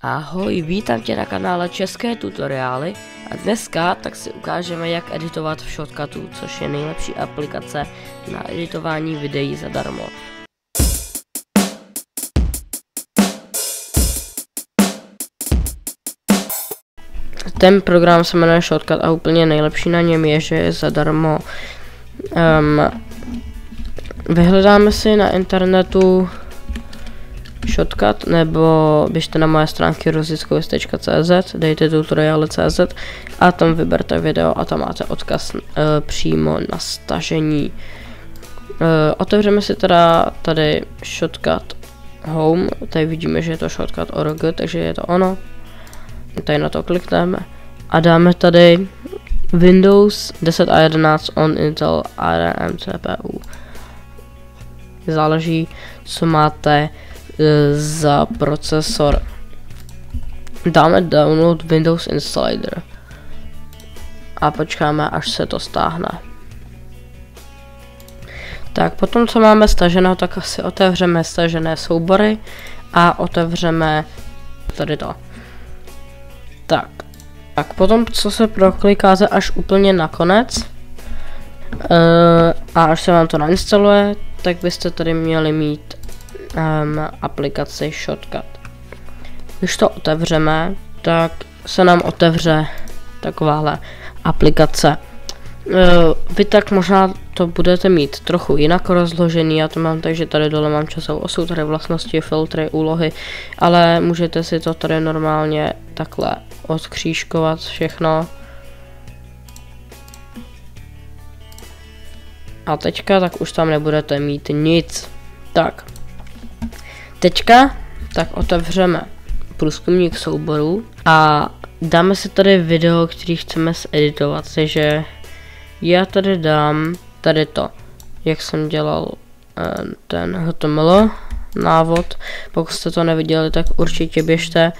Ahoj, vítám tě na kanále České tutoriály a dneska tak si ukážeme, jak editovat v Shotcutu, což je nejlepší aplikace na editování videí zadarmo. Ten program se jmenuje Shotcut a úplně nejlepší na něm je, že je zadarmo. Vyhledáme si na internetu Shotcut, nebo běžte na moje stránky rozickovic.cz, dejte tutoriály.cz a tam vyberte video a tam máte odkaz přímo na stažení. Otevřeme si teda tady Shotcut Home, tady vidíme, že je to Shotcut org, takže je to ono. Tady na to klikneme a dáme tady Windows 10 a 11 on Intel ARM CPU. Záleží, co máte za procesor. Dáme download Windows Insider a počkáme, až se to stáhne. Tak potom, co máme staženo, tak asi otevřeme stažené soubory a otevřeme tady to. Tak potom, co se proklikáte až úplně nakonec a až se vám to nainstaluje, tak byste tady měli mít aplikaci Shotcut. Když to otevřeme, tak se nám otevře takováhle aplikace. Vy tak možná to budete mít trochu jinak rozložený, já to mám tak, že tady dole mám časovou osu, tady vlastnosti, filtry, úlohy, ale můžete si to tady normálně takhle odkřížkovat všechno. A teďka tak už tam nebudete mít nic. Tak. Teďka tak otevřeme průzkumník souborů a dáme si tady video, který chceme zeditovat, takže já tady dám tady to, jak jsem dělal ten HTML návod. Pokud jste to neviděli, tak určitě běžte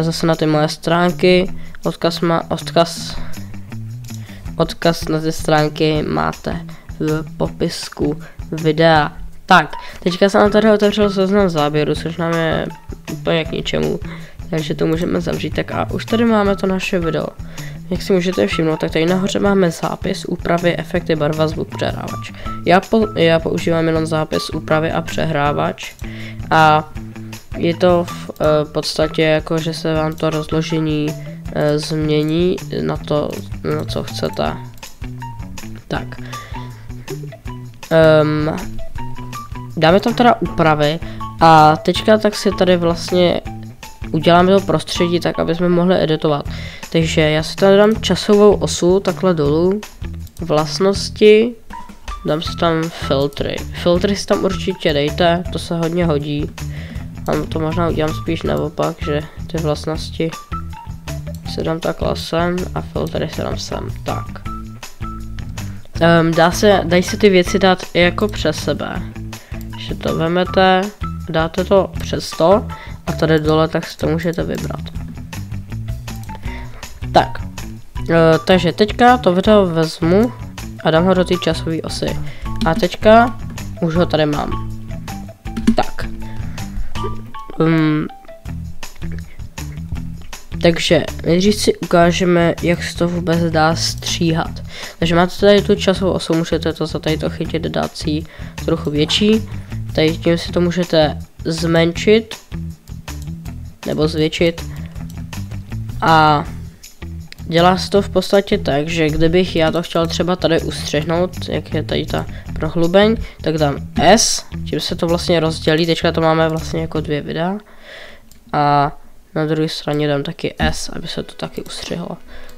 zase na ty moje stránky, odkaz na ty stránky máte v popisku videa. Tak, teďka se nám tady otevřel seznam záběru, což nám je úplně k ničemu, takže to můžeme zavřít. Tak a už tady máme to naše video. Jak si můžete všimnout, tak tady nahoře máme zápis, úpravy, efekty, barva, zvuk, přehrávač. Já používám jenom zápis, úpravy a přehrávač a je to v podstatě jako, že se vám to rozložení změní na to, na co chcete. Tak. Dáme tam teda úpravy a teďka tak si tady vlastně uděláme to prostředí tak, aby jsme mohli editovat. Takže já si tady dám časovou osu takhle dolů, vlastnosti, dám si tam filtry. Filtry si tam určitě dejte, to se hodně hodí. A to možná udělám spíš naopak, že ty vlastnosti si dám takhle sem a filtry si dám sem. Tak. Dají se ty věci dát i jako přes sebe. Že to vemete, dáte to přes to a tady dole tak si to můžete vybrat. Tak, takže teďka to video vezmu a dám ho do té časové osy. A teďka už ho tady mám. Tak. Takže nejdřív si ukážeme, jak se to vůbec dá stříhat. Takže máte tady tu časovou osu, můžete to za tady to chytit, dát si trochu větší. Tady tím si to můžete zmenšit nebo zvětšit a dělá se to v podstatě tak, že kdybych já to chtěl třeba tady ustřihnout, jak je tady ta prohlubeň, tak dám S, tím se to vlastně rozdělí, teďka to máme vlastně jako dvě videa a na druhé straně dám taky S, aby se to taky ustřihlo.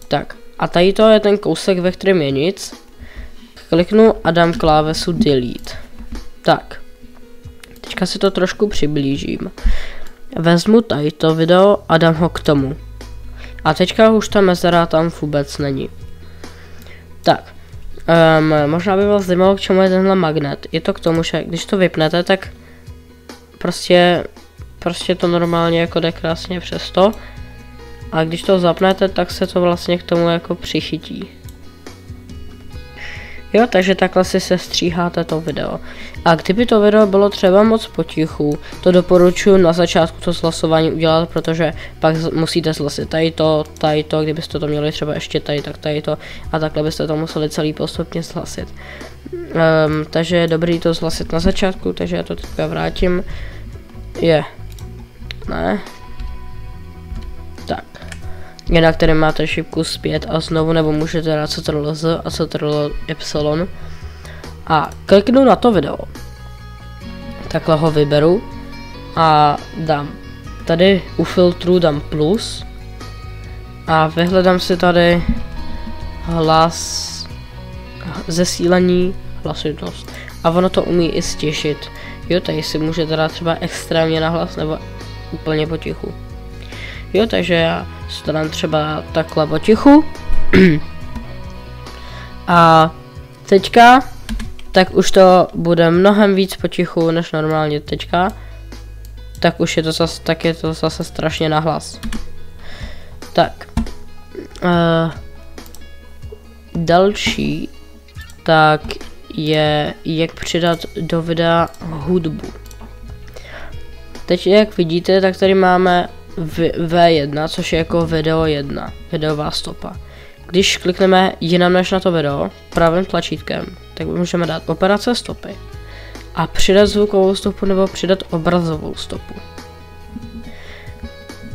Tak a tady to je ten kousek, ve kterém je nic. Kliknu a dám klávesu delete. Tak. Teďka si to trošku přiblížím. Vezmu tady to video a dám ho k tomu. A teďka už ta mezera tam vůbec není. Tak. Možná by vás zajímalo, k čemu je tenhle magnet. Je to k tomu, že když to vypnete, tak prostě to normálně jako jde krásně přes to. A když to zapnete, tak se to vlastně k tomu jako přichytí. Jo, takže takhle si sestříháte to video. A kdyby to video bylo třeba moc potichu, to doporučuji na začátku to zhlasování udělat, protože pak musíte zhlasit tady to, kdybyste to měli třeba ještě tady, tak tady to a takhle byste to museli celý postupně zhlasit. Takže je dobrý to zhlasit na začátku, takže já to teďka vrátím. Ne. Tak. Jinak tady máte šipku zpět a znovu, nebo můžete dát Ctrl+Z a Ctrl+Y. A kliknu na to video. Takhle ho vyberu a dám tady u filtru dám plus a vyhledám si tady hlas, zesílení, hlasitost. A ono to umí i stěžit. Jo, tady si můžete dát třeba extrémně nahlas nebo úplně potichu. Jo, takže já si to dám třeba takhle potichu. A teďka, tak už to bude mnohem víc potichu než normálně teďka. Tak už je to zase strašně nahlas. Tak. Další, tak je jak přidat do videa hudbu. Teď jak vidíte, tak tady máme V1, což je jako video 1, videová stopa. Když klikneme jinam než na to video, pravým tlačítkem, tak můžeme dát operace stopy a přidat zvukovou stopu nebo přidat obrazovou stopu.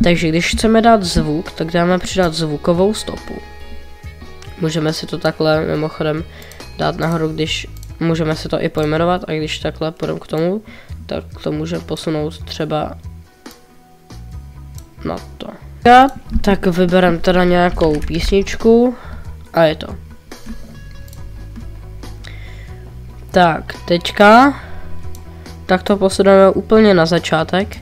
Takže když chceme dát zvuk, tak dáme přidat zvukovou stopu. Můžeme si to takhle mimochodem dát nahoru, když můžeme si to i pojmenovat, a když takhle půjdeme k tomu, tak to můžeme posunout třeba na to. Tak vybereme teda nějakou písničku a je to. Tak, teďka tak to posuneme úplně na začátek.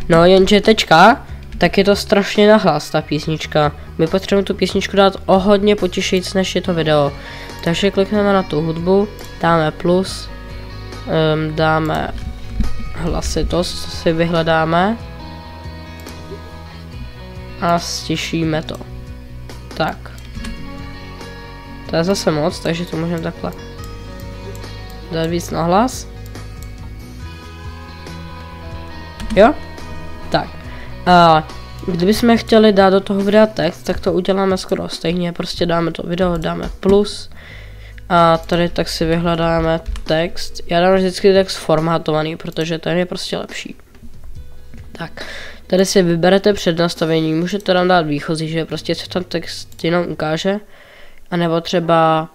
No jenže teďka, tak je to strašně nahlas ta písnička. My potřebujeme tu písničku dát o hodně potišejc než je to video. Takže klikneme na tu hudbu, dáme plus, dáme hlasitost, si vyhledáme a stišíme to. Tak. To je zase moc, takže to můžeme takhle dát víc na hlas. Jo? Tak. A kdybychom chtěli dát do toho videa text, tak to uděláme skoro stejně. Prostě dáme to video, dáme plus. A tady tak si vyhledáme text. Já dám vždycky text formatovaný, protože ten je prostě lepší. Tak. Tady si vyberete přednastavení. Můžete tam dát výchozí, že prostě se tam text jenom ukáže. A nebo třeba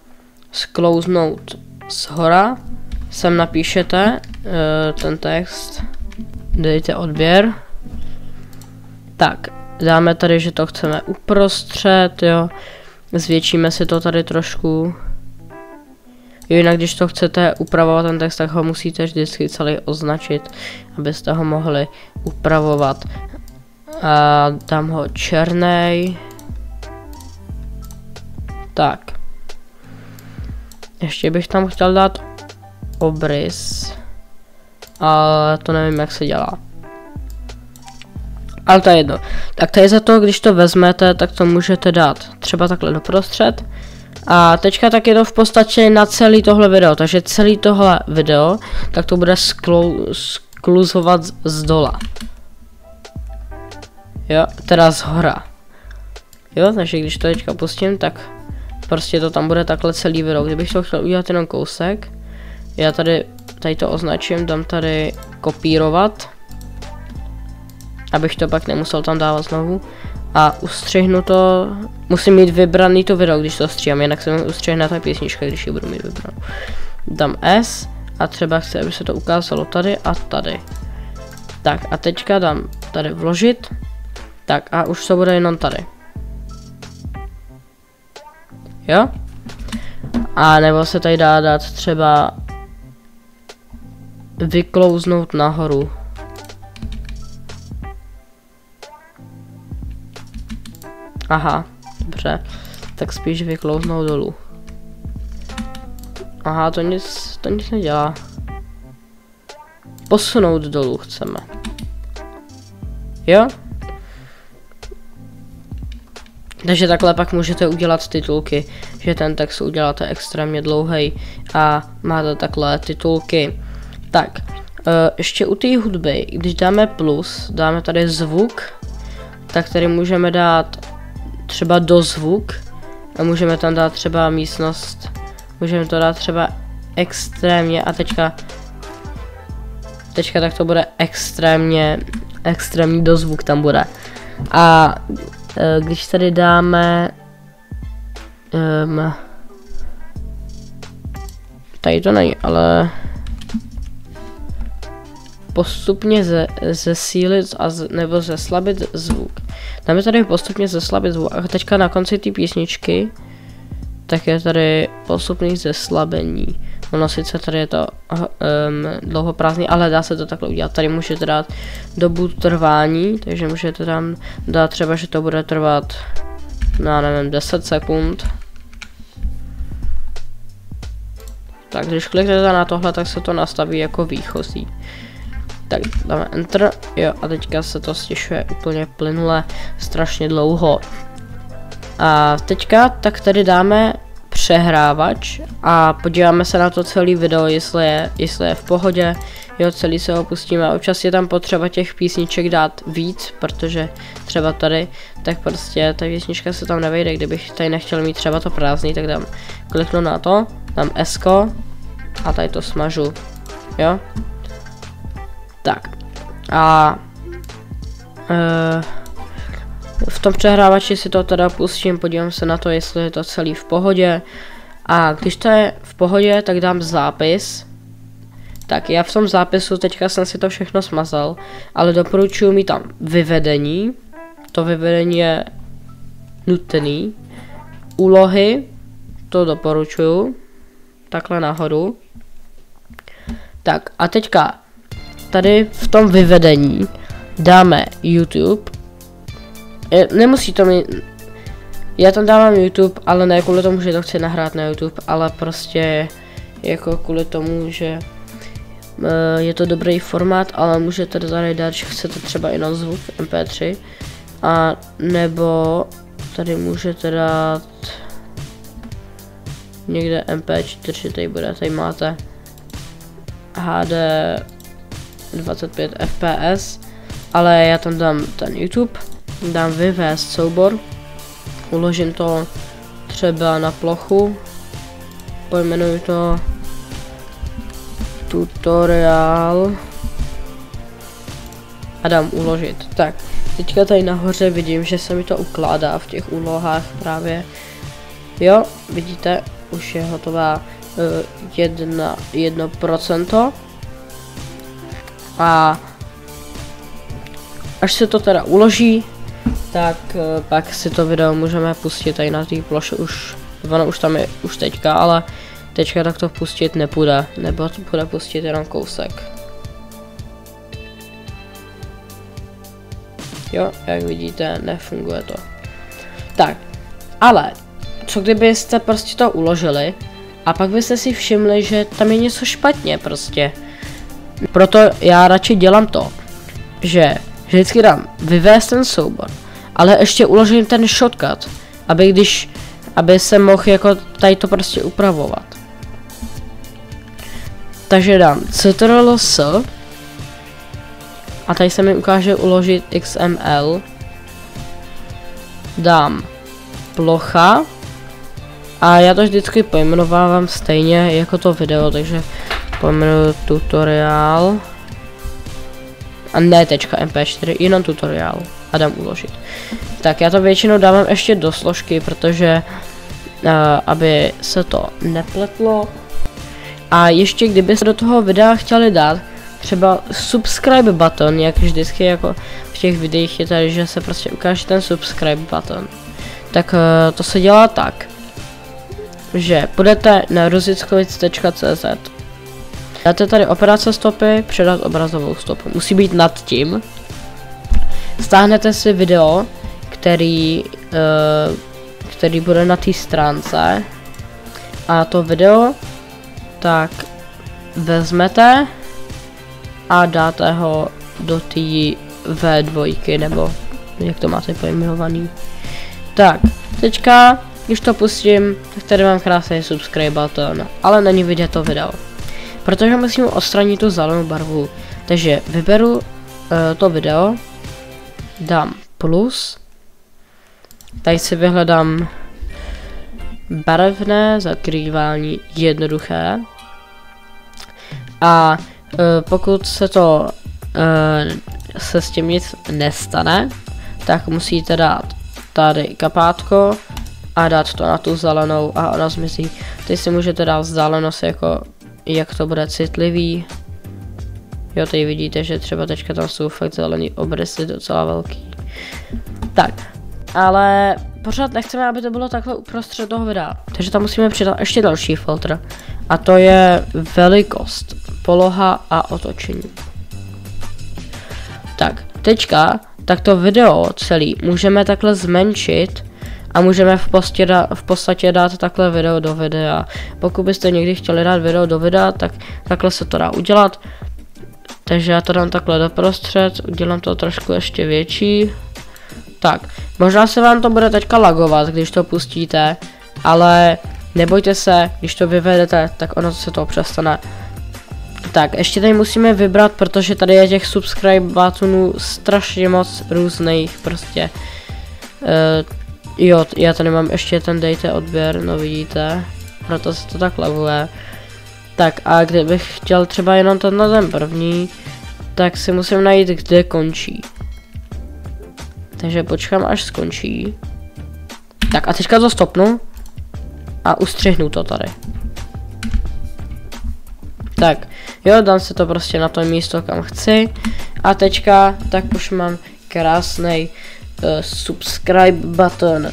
sklouznout shora. Sem napíšete ten text. Dejte odběr. Tak, dáme tady, že to chceme uprostřed, jo. Zvětšíme si to tady trošku. Jo, jinak když to chcete upravovat ten text, tak ho musíte vždycky celý označit, abyste ho mohli upravovat. A dám ho černej. Tak. Ještě bych tam chtěl dát obrys. Ale to nevím, jak se dělá. Ale to je jedno. Tak tady za to, když to vezmete, tak to můžete dát třeba takhle doprostřed. A teďka tak je to v podstatě na celý tohle video. Takže celý tohle video, tak to bude skluzovat z dola. Jo, teda z hora. Jo, takže když to teďka pustím, tak prostě to tam bude takhle celý video. Kdybych to chtěl udělat jenom kousek, já tady to označím, dám tady kopírovat, abych to pak nemusel tam dávat znovu. A ustřihnu to, musím mít vybraný to video, když to stříhám, jinak se mi ustřihne ta písnička, když ji budu mít vybranou. Dám S a třeba chci, aby se to ukázalo tady a tady. Tak a teďka dám tady vložit. Tak a už to bude jenom tady. Jo? A nebo se tady dá dát třeba vyklouznout nahoru. Aha, dobře. Tak spíš vyklouznout dolů. Aha, to nic nedělá. Posunout dolů chceme. Jo? Takže takhle pak můžete udělat titulky, že ten text uděláte extrémně dlouhý a máte takhle titulky. Tak, ještě u té hudby, když dáme plus, dáme tady zvuk, tak tady můžeme dát třeba dozvuk a můžeme tam dát třeba místnost, můžeme to dát třeba extrémně a teďka tak to bude extrémní dozvuk tam bude. A když tady dáme tady to není, ale postupně zesílit nebo zeslabit zvuk. Dáme tady postupně zeslabit zvuk a teďka na konci té písničky tak je tady postupný zeslabení. Ono sice tady je to dlouho prázdný, ale dá se to takhle udělat. Tady můžete dát dobu trvání, takže můžete tam dát třeba, že to bude trvat, no nevím, 10 sekund. Tak když kliknete na tohle, tak se to nastaví jako výchozí. Tak dáme Enter, jo, a teďka se to stišuje úplně plynule, strašně dlouho. A teďka tak tady dáme přehrávač a podíváme se na to celý video, jestli je v pohodě. Jo, celý se ho pustíme. Občas je tam potřeba těch písniček dát víc, protože třeba tady, tak prostě ta písnička se tam nevejde. Kdybych tady nechtěl mít třeba to prázdný, tak kliknu na to, dám S-ko a tady to smažu. Jo? Tak. A v tom přehrávači si to teda pustím, podívám se na to, jestli je to celý v pohodě. A když to je v pohodě, tak dám zápis. Tak já v tom zápisu teďka jsem si to všechno smazal, ale doporučuji mi tam vyvedení. To vyvedení je nutný. Úlohy, to doporučuji. Takhle nahoru. Tak a teďka tady v tom vyvedení dáme YouTube. Nemusí to mít, já tam dávám YouTube, ale ne kvůli tomu, že to chci nahrát na YouTube, ale prostě jako kvůli tomu, že je to dobrý formát, ale můžete tady dát, že chcete třeba i na zvuk MP3, a nebo tady můžete dát někde MP4, tady bude, tady máte HD 25 fps, ale já tam dám ten YouTube. Dám vyvést soubor, uložím to třeba na plochu, pojmenuji to tutoriál a dám uložit. Tak, teďka tady nahoře vidím, že se mi to ukládá v těch úlohách právě. Jo, vidíte, už je hotová 1%. A až se to teda uloží, tak pak si to video můžeme pustit tady na té ploše ono už tam je už teďka, ale teďka tak to pustit nepůjde, nebo to bude pustit jenom kousek. Jo, jak vidíte, nefunguje to. Tak, ale co kdybyste prostě to uložili a pak byste si všimli, že tam je něco špatně prostě. Proto já radši dělám to, že vždycky dám vyvést ten soubor, ale ještě uložím ten shortcut, aby se mohl jako tady to prostě upravovat. Takže dám ctrl+s a tady se mi ukáže uložit XML. Dám plocha a já to vždycky pojmenovávám stejně jako to video, takže pojmenuji tutoriál. A ne .mp4, jenom tutoriál a dám uložit. Tak já to většinou dávám ještě do složky, protože aby se to nepletlo. A ještě kdybyste do toho videa chtěli dát třeba subscribe button, jak vždycky jako v těch videích je tady, že se prostě ukáže ten subscribe button. Tak to se dělá tak, že půjdete na ruzickovic.cz, dáte tady operace stopy, předat obrazovou stopu. Musí být nad tím. Stáhnete si video, který bude na té stránce. A to video tak vezmete a dáte ho do té V2, nebo jak to máte pojmenovaný. Tak, teďka, když to pustím, tak tady mám krásný subscribe button, ale není vidět to video. Protože musím odstranit tu zelenou barvu. Takže vyberu to video, dám plus, tady si vyhledám barevné zakrývání jednoduché a pokud se to se s tím nic nestane, tak musíte dát tady kapátko a dát to na tu zelenou a ona zmizí. Teď si můžete dát vzdálenost jako jak to bude citlivý. Jo, tady vidíte, že třeba teďka tam jsou fakt zelený obrysy docela velký. Tak, ale pořád nechceme, aby to bylo takhle uprostřed toho videa. Takže tam musíme přidat ještě další filtr. A to je velikost, poloha a otočení. Tak, teďka, tak to video celý můžeme takhle zmenšit a můžeme v podstatě dát takhle video do videa. Pokud byste někdy chtěli dát video do videa, tak takhle se to dá udělat. Takže já to dám takhle doprostřed, udělám to trošku ještě větší. Tak, možná se vám to bude teďka lagovat, když to pustíte, ale nebojte se, když to vyvedete, tak ono se to přestane. Tak, ještě tady musíme vybrat, protože tady je těch subscribe buttonů strašně moc různých, prostě. Jo, já tady mám ještě ten dejte odběr, no vidíte, proto se to tak laguje. Tak a kdybych chtěl třeba jenom ten první, tak si musím najít, kde končí. Takže počkám, až skončí. Tak a teďka to stopnu a ustřihnu to tady. Tak, jo, dám si to prostě na to místo, kam chci. A teďka, tak už mám krásný subscribe button.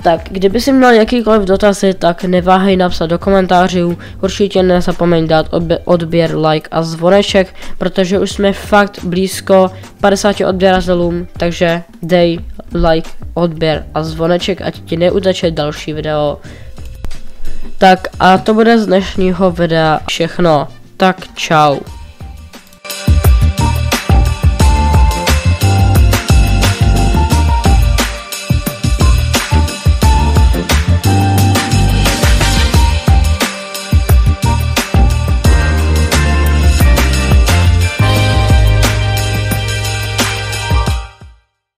Tak, kdyby si měl jakýkoliv dotazy, tak neváhej napsat do komentářů. Určitě nezapomeň dát odběr, like a zvoneček, protože už jsme fakt blízko 50 odběratelům, takže dej like, odběr a zvoneček, ať ti neuteče další video. Tak a to bude z dnešního videa všechno. Tak čau.